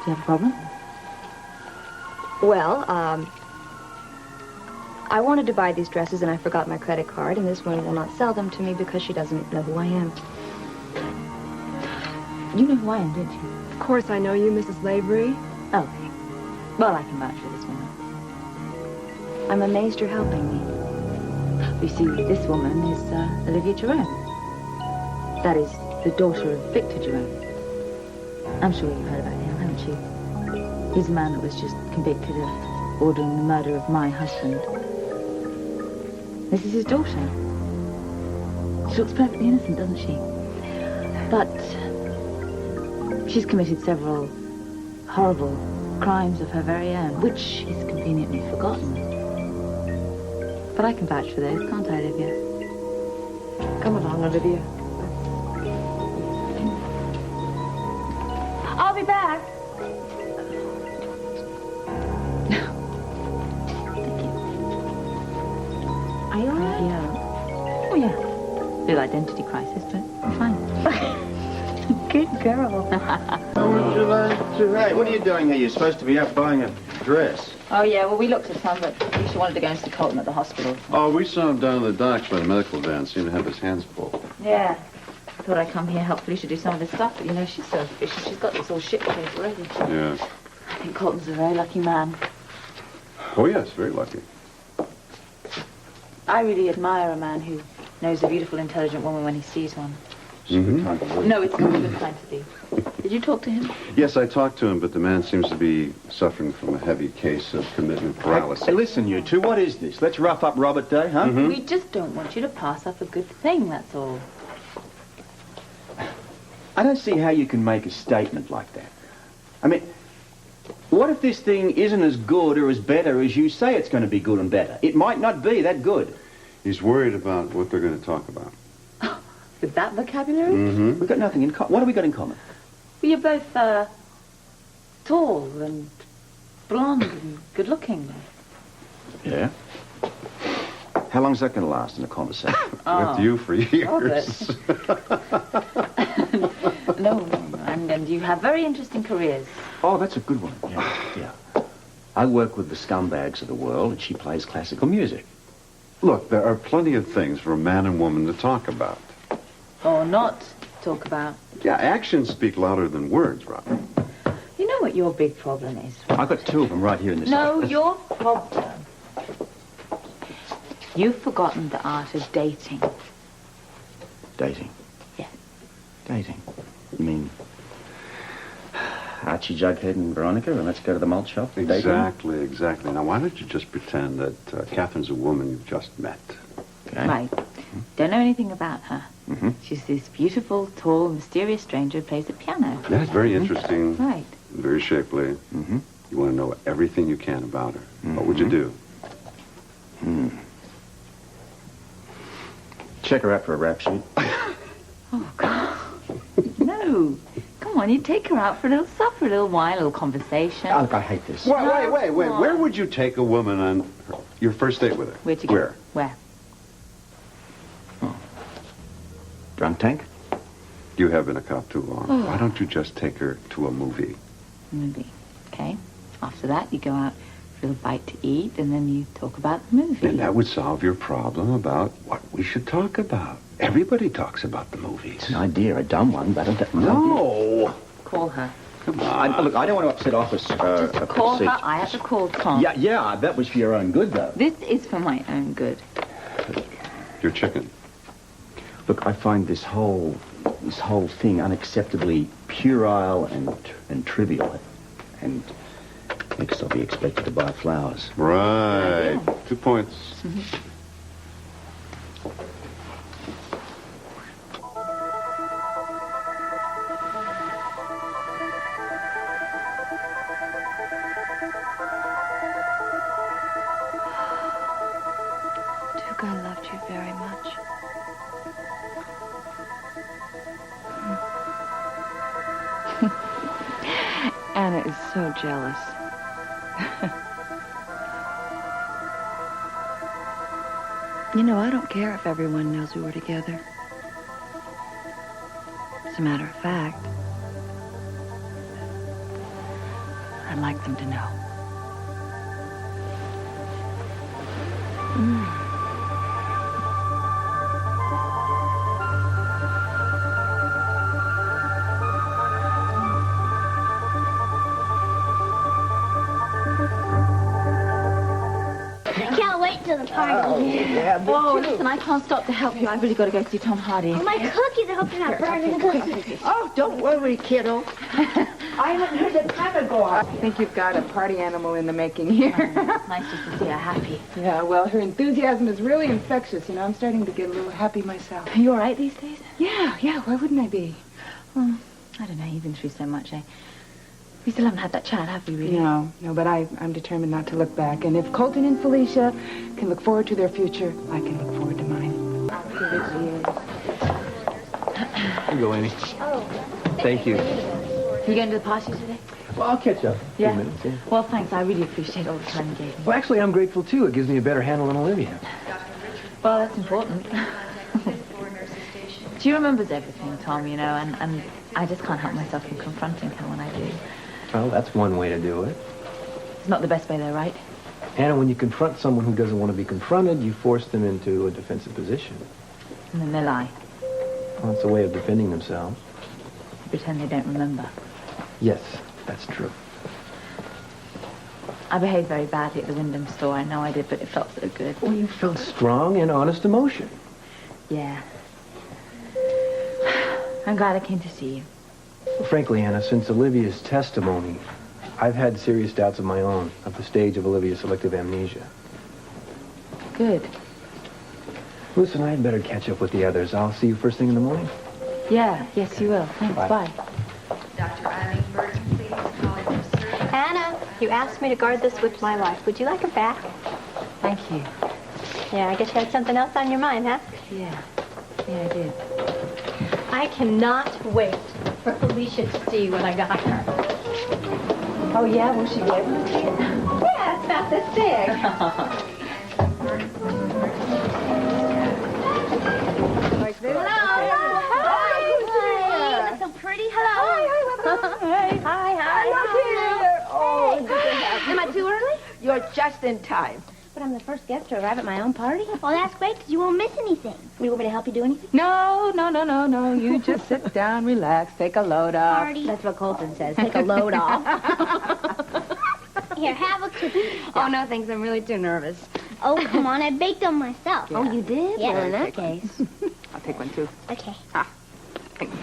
have a problem? Well, I wanted to buy these dresses and I forgot my credit card, and this woman will not sell them to me because she doesn't know who I am. You know who I am, didn't you? Of course I know you, Mrs. Lavery. Oh. Well, I can vouch for this woman. I'm amazed you're helping me. You see, this woman is Olivia Jerome. That is the daughter of Victor Jerome. I'm sure you've heard about him, haven't you? He's a man that was just convicted of ordering the murder of my husband. This is his daughter. She looks perfectly innocent, doesn't she? But she's committed several horrible crimes of her very own, which is conveniently forgotten. But I can vouch for those, can't I, Olivia? Come along, Olivia. I'll be back. Are you all right? Yeah. Oh, yeah. Little identity crisis, but I'm fine. Good girl. Would you like to... Hey, what are you doing here? You're supposed to be out buying a dress. Oh, yeah, well, we looked at some, but she wanted to go and see Colton at the hospital. Oh, we saw him down in the docks by the medical van. Seemed to have his hands full. Yeah. I thought I'd come here, help Felicia do some of this stuff, but, you know, she's so efficient. She's got this all ship case already. Yeah. I think Colton's a very lucky man. Oh, yes, very lucky. I really admire a man who knows a beautiful, intelligent woman when he sees one. Mm-hmm. No, it's not a good time to be. Did you talk to him? Yes, I talked to him, but the man seems to be suffering from a heavy case of commitment paralysis. Hey, listen, you two, what is this? Let's rough up Robert Day, huh? We just don't want you to pass up a good thing, that's all. I don't see how you can make a statement like that. I mean, what if this thing isn't as good or as better as you say it's going to be good and better? It might not be that good. He's worried about what they're going to talk about. With that vocabulary? Mm-hmm. We've got nothing in common. What have we got in common? Well, you're both, tall and blonde and good-looking. Yeah? How long's that going to last in a conversation? With you for years. No, and you have very interesting careers. Oh, that's a good one. Yeah. I work with the scumbags of the world, and she plays classical music. Look, there are plenty of things for a man and woman to talk about. Or not talk about. Yeah, actions speak louder than words, Robert. You know what your big problem is? I've got two of them right here in this No, office. your problem. You've forgotten the art of dating. Dating? Yeah. Dating? You mean Archie, Jughead, and Veronica, and let's go to the malt shop and date them? Exactly. Now, why don't you just pretend that Catherine's a woman you've just met? Okay. Right. Don't know anything about her. Mm-hmm. She's this beautiful, tall, mysterious stranger who plays the piano. That's very interesting. Right. Very shapely. Mm-hmm. You want to know everything you can about her. What would you do? Check her out for a rap sheet. Oh, God. No. Come on, you take her out for a little supper, a little wine, a little conversation. Oh, look, I hate this. Wait. Where would you take a woman on your first date with her? Where'd you go? Where? Where? Drunk tank? You have been a cop too long. Oh. Why don't you just take her to a movie? Movie. Okay. After that, you go out for a bite to eat, and then you talk about the movie. And that would solve your problem about what we should talk about. Everybody talks about the movies. It's an idea, a dumb one, but No! Call her. Come on. Look, I don't want to upset office. Just call her. I have to call Tom. Yeah, that was for your own good, though. This is for my own good. Your chicken. Look, I find this whole thing unacceptably puerile and trivial. And next I'll be expected to buy flowers. Right. 2 points. Duke, I loved you very much. Anna is so jealous. You know, I don't care if everyone knows we were together. As a matter of fact, I'd like them to know. Can't wait till the party. Oh, listen, I can't stop to help you. I've really got to go see Tom Hardy. Oh, my cookies. I hope you're not burning the cookies. Oh, don't worry, kiddo. I haven't heard the timer go off. I think you've got a party animal in the making here. Nice just to see her happy. Yeah, well, her enthusiasm is really infectious. You know, I'm starting to get a little happy myself. Are you all right these days? Yeah, why wouldn't I be? Well, I don't know. You've been through so much, eh? We still haven't had that chat, have we, really? No, but I'm determined not to look back. And if Colton and Felicia can look forward to their future, I can look forward to mine. Here you go, Amy. Oh. Thank you. You going to the party today? Well, I'll catch up. Yeah. In a few minutes, yeah. Well, thanks. I really appreciate all the time you gave me. Well, actually, I'm grateful, too. It gives me a better handle than Olivia. Well, that's important. She remembers everything, Tom, you know, and I just can't help myself from confronting her when I do. Well, that's one way to do it. It's not the best way, though, right? Anna, when you confront someone who doesn't want to be confronted, you force them into a defensive position. And then they lie. Well, it's a way of defending themselves. Pretend they don't remember. Yes, that's true. I behaved very badly at the Wyndham store. I know I did, but it felt so good. Well, you felt strong and honest emotion. Yeah. I'm glad I came to see you. Well, frankly, Anna, since Olivia's testimony, I've had serious doubts of my own of the stage of Olivia's selective amnesia. Good. Listen, I'd better catch up with the others. I'll see you first thing in the morning. Yeah, yes, you will. Thanks, bye. Dr. Eileen Burton, please. Calling for surgery. Anna, you asked me to guard this with my life. Would you like it back? Thank you. Yeah, I guess you had something else on your mind, huh? Yeah, I did. I cannot wait for Felicia to see what I got her. Oh, yeah? Will she be able to see it? Yeah, it's about this big. Like this? Hello. Hi. You look so pretty. Hello. Hi. Oh, good to have you. Am I too early? You're just in time. But I'm the first guest to arrive at my own party. Well, that's great, because you won't miss anything. You want me to help you do anything? No. You just sit down, relax, take a load off. Party. That's what Colton says. Take a load off. Here, have a cookie. Oh, no, thanks. I'm really too nervous. Oh, come on. I baked them myself. Yeah. Oh, you did? Yeah. Well, in that case. I'll take one, too. Okay. Thanks.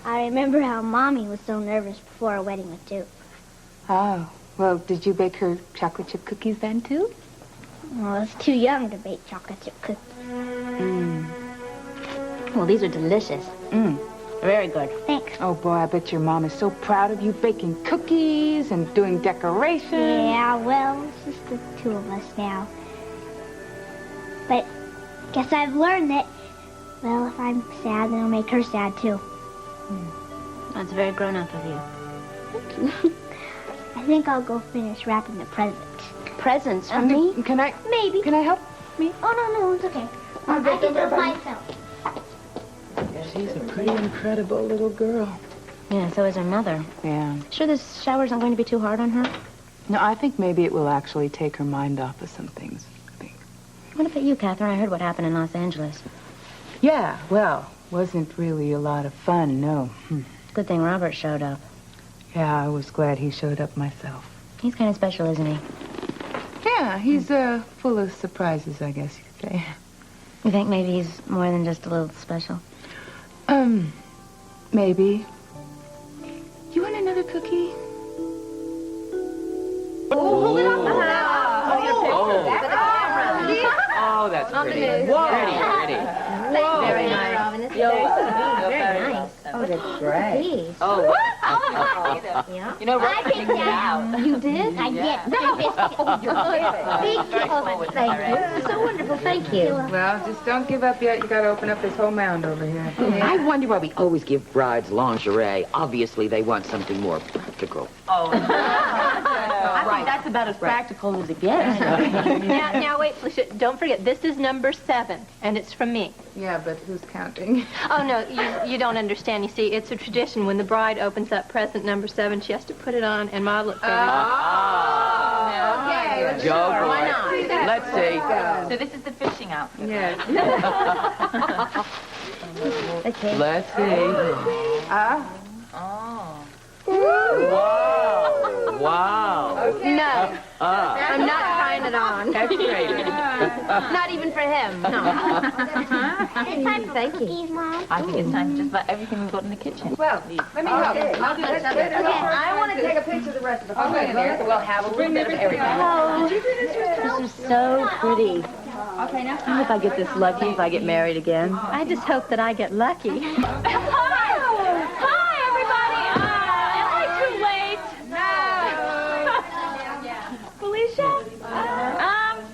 I remember how Mommy was so nervous before our wedding with Duke. Oh, well, did you bake her chocolate chip cookies then, too? Well, I was too young to bake chocolate chip cookies. Well, these are delicious. Very good. Thanks. Oh, boy, I bet your mom is so proud of you baking cookies and doing decorations. Yeah, well, it's just the two of us now. But guess I've learned that, well, if I'm sad, then I'll make her sad, too. That's very grown-up of you. Thank you. I think I'll go finish wrapping the presents. Presents for me? Can I? Maybe. Can I help me? Oh, no, it's okay. I can do it myself. She's a pretty incredible little girl. Yeah, so is her mother. Yeah. Sure this shower isn't going to be too hard on her? No, I think maybe it will actually take her mind off of some things. What about you, Catherine? I heard what happened in Los Angeles. Yeah, well, wasn't really a lot of fun, no. Good thing Robert showed up. Yeah, I was glad he showed up myself. He's kind of special, isn't he? Yeah, he's full of surprises, I guess you could say. You think maybe he's more than just a little special? Maybe. You want another cookie? Hold it up. Oh, that's pretty. Whoa. Pretty. Whoa. Very nice. Very nice. Oh, that's great. Oh. Yeah. You know, I picked it out. You did? I did. Oh, you're big kiss. Thank you. So wonderful. Thank you. Well, just don't give up yet. You got to open up this whole mound over here. I wonder why we always give brides lingerie. Obviously, they want something more practical. Oh. I think that's about as practical as it gets. Now, wait, Felicia. Don't forget, this is number 7, and it's from me. Yeah, but who's counting? Oh, no, you don't understand. You see, it's a tradition. When the bride opens up present number 7, she has to put it on and model it for Okay. Go, boy. Why not? Let's see. So this is the fishing outfit. Yes. Okay. Let's see. Oh. Wow. No, I'm not trying it on. X-rated. Not even for him, no. It's time for cookies, Mom. I think it's time for just about everything we've got in the kitchen. Well, let me help. I'll do this. Okay, I want to take a picture of the rest of the Okay, there, so we'll have a little bit of everything. Oh, This is so pretty. Okay, now. I hope I get this lucky if I get married again. I just hope that I get lucky.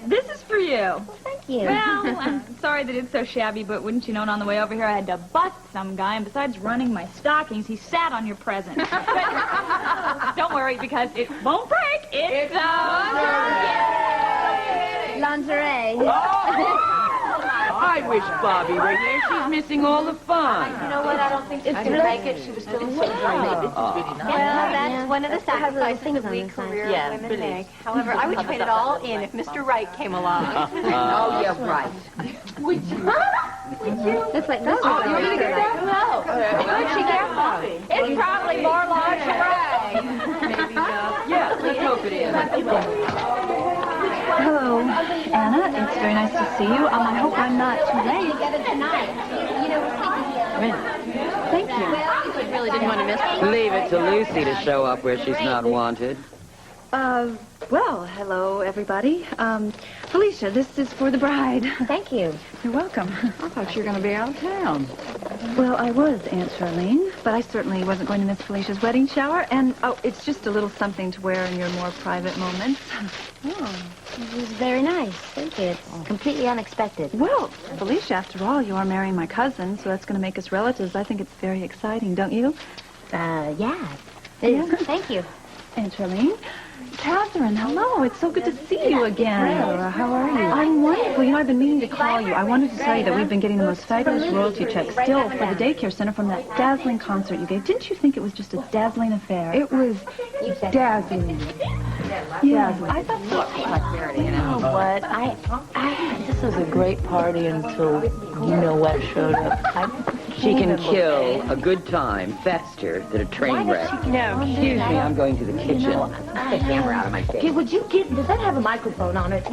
This is for you. Thank you. Well, I'm sorry that it's so shabby, but wouldn't you know, on the way over here, I had to bust some guy, and besides running my stockings, he sat on your present. But don't worry, because it won't break. It's lingerie. I wish Bobby were here. She's missing all the fun. You know what? I don't think she could make it. She was still in surgery. This is really nice. Well, that's one of the sacrifices a weak career women make. However, I would trade it all in if Mr. Wright came along. Oh, yeah, right. Would you? That's like those Oh, you want me to get that? No. Where'd she get Bobby? It's probably more lingerie. Maybe, yeah, let's hope it is. Hello, Anna. It's very nice to see you. I hope I'm not too late. Thank you. I really didn't want to miss it. Leave it to Lucy to show up where she's not wanted. Well, hello, everybody. Felicia, this is for the bride. Thank you. You're welcome. I thought you were going to be out of town. Well, I was, Aunt Charlene, but I certainly wasn't going to miss Felicia's wedding shower. And, it's just a little something to wear in your more private moments. Oh, it was very nice. Thank you. It's completely unexpected. Well, Felicia, after all, you are marrying my cousin, so that's going to make us relatives. I think it's very exciting, don't you? Yeah. Thank you. Aunt Charlene. Catherine, hello. It's so good to see you again. How are you? I'm wonderful. I've been meaning to call you. I wanted to tell you that we've been getting the most fabulous royalty checks still for the daycare center from that dazzling concert you gave. Didn't you think it was just a dazzling affair? It was dazzling. Yeah, I thought so. You know what? This was a great party until you know what showed up. She can kill a good time faster than a train wreck. No, Excuse me, I'm going to the kitchen. Get the camera out of my face. Okay, would you does that have a microphone on it?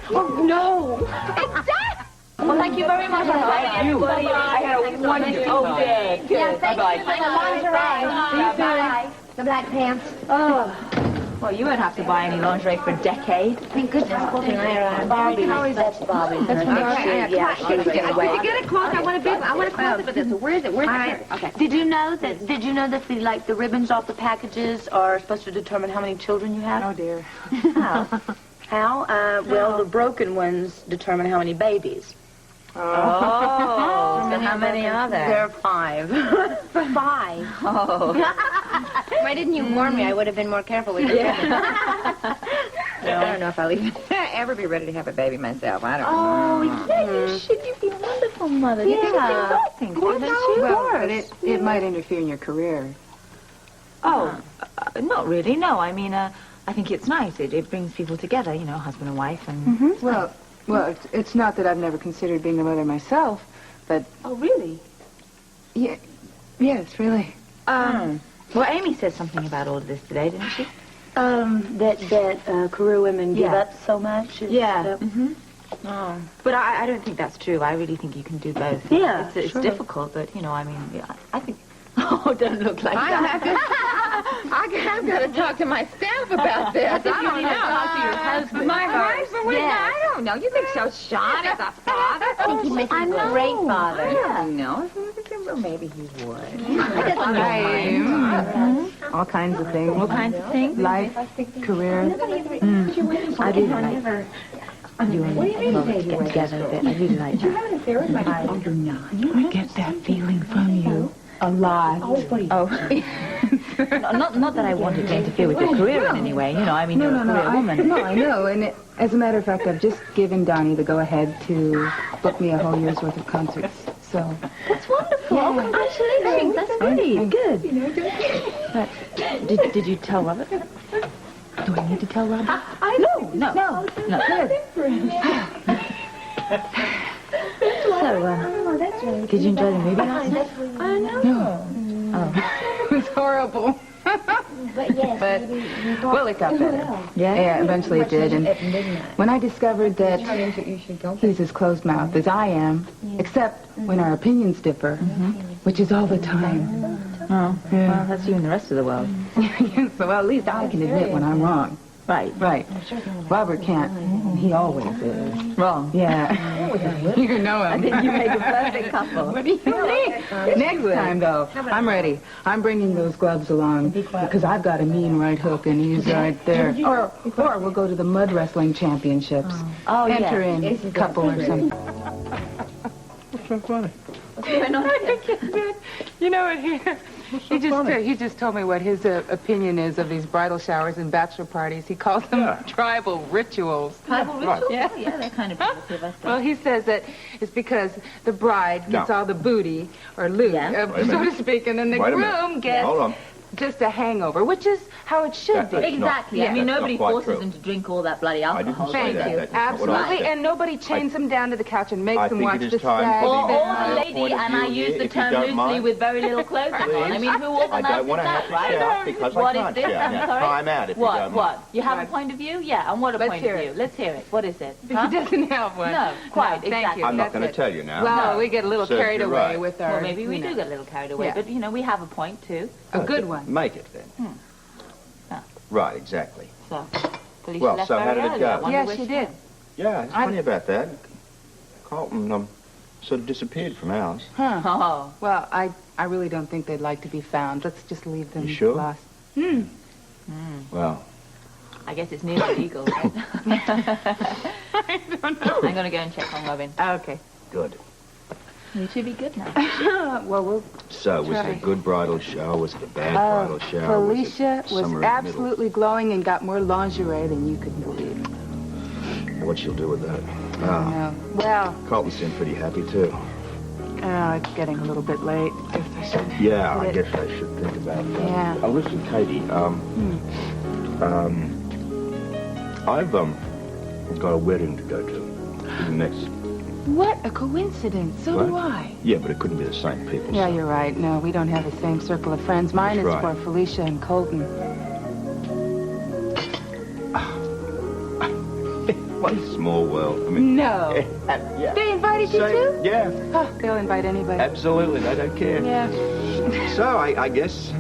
Oh, no. It's that. Well, thank you very much. Thank you. I had a wonderful time. Good. Yeah, thank you for the lingerie. See you soon. The black pants. Well, you won't have to buy any lingerie for a decade. Thank goodness. Bobby and I are Bobby. That's Bobby. That's from Yeah, she was getting away. Get it close. I want a big one. I want to close it with this. Where is it? Where's it? Okay. Did you know that the ribbons off the packages are supposed to determine how many children you have? Oh, dear. How? Well, the broken ones determine how many babies. Oh. So how many are there? There are 5. 5. Oh. Why didn't you warn me? I would have been more careful with you. I don't know if I'll even ever be ready to have a baby myself. I don't know. Oh, yeah, you should. You'd be a wonderful mother. You think I think Well, but it might interfere in your career. Oh, not really. No, I mean, I think it's nice. It brings people together, you know, husband and wife, and... Well, it's not that I've never considered being a mother myself, but... Oh, really? Yeah, yes, really. Well, Amy said something about all of this today, didn't she? That career women give up so much. Yeah. Oh. But I don't think that's true. I really think you can do both. Yeah, It's sure. difficult, but, you know, I mean, yeah, I think... Oh, don't look like that. I've got to talk to my staff about this. I think you need to talk to your husband. My husband? Yes. I don't know. You think so, Sean, as a father? I think he makes a great father. I don't know. Well, maybe he would. He doesn't mind. All kinds of things. All kinds of things? Life, career. I really like you and Lois get together a bit. I really like that. I get that feeling from you a lot. Oh. not that I wanted to interfere with your career in any way. You know, I mean, you're a career woman. No, I know. And as a matter of fact, I've just given Donnie the go-ahead to book me a whole year's worth of concerts. So. That's wonderful. Yeah. Oh, congratulations. That's great. Good. But did you tell Robert? Do I need to tell Robert? No. So, did you enjoy the movie last night? I know. No. Oh. It was horrible. But yes, Well, it got better. Yeah? Eventually it did. And when I discovered that he's as closed-mouthed as I am, except when our opinions differ, which is all the time. Oh, well, that's you and the rest of the world. So, well, at least I can admit when I'm wrong. Right. Robert can't. He always is. Wrong. Yeah. You know him. I think you make a perfect couple. What do you think? Next time, though, I'm ready. I'm bringing those gloves along because I've got a mean right hook and he's right there. Or we'll go to the mud wrestling championships. Oh, yeah. Enter in a couple or something. What's so funny? What's going on here? You know what, here? He just told me what his opinion is of these bridal showers and bachelor parties. He calls them tribal rituals. Tribal rituals? Yeah. Oh, yeah, they're kind of primitive, I think. Well, he says that it's because the bride gets all the booty, or loot, so to speak, and then the groom gets just a hangover, which is how it should be. Exactly. I mean, nobody forces them to drink all that bloody alcohol. Thank you. Absolutely. And nobody chains them down to the couch and makes them watch the sad. Or the lady, and I use the term loosely, with very little clothing on. I mean, who organizes that, right? What is this? I'm sorry. Time out if you don't What? You have a point of view? Yeah, and what a point of view? Let's hear it. What is it? He doesn't have one. No, quite, exactly. I'm not going to tell you now. Well, we get a little carried away with our... Well, maybe we do get a little carried away, but, you know, we have a point, too. A good one. Make it, then. Right, exactly. So, Felicia well, left so how very did it early. go? I wonder Yeah, where she did. Yeah, it's funny about that. Carlton sort of disappeared from ours. Huh. Oh. Well, I really don't think they'd like to be found. Let's just leave them You sure? lost. Well, I guess it's nearly legal, right? I don't know. I'm going to go and check on Robin. Okay. good. You should be good now. Well, we'll So, was it a good bridal shower? Was it a bad bridal shower? Felicia was was absolutely glowing and got more lingerie than you could believe. What she'll do with that? No. Well, Carlton seemed pretty happy, too. it's getting a little bit late. Guess I should. Yeah, I guess I should think about that. Yeah. Oh, listen, Katie, I've got a wedding to go to the next... What a coincidence. So do I. Yeah, but it couldn't be the same people. Yeah, you're right. No, we don't have the same circle of friends. Mine That's is right. for Felicia and Colton. What a small world. I mean... No. Yeah. They invited you too? Yeah. Oh, they'll invite anybody. Absolutely, they don't care. Yeah. So, I guess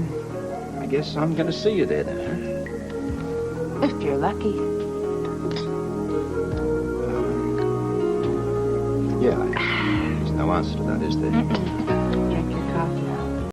I'm going to see you there then. If you're lucky. Yeah, there's no answer to that, is there? Drink your coffee.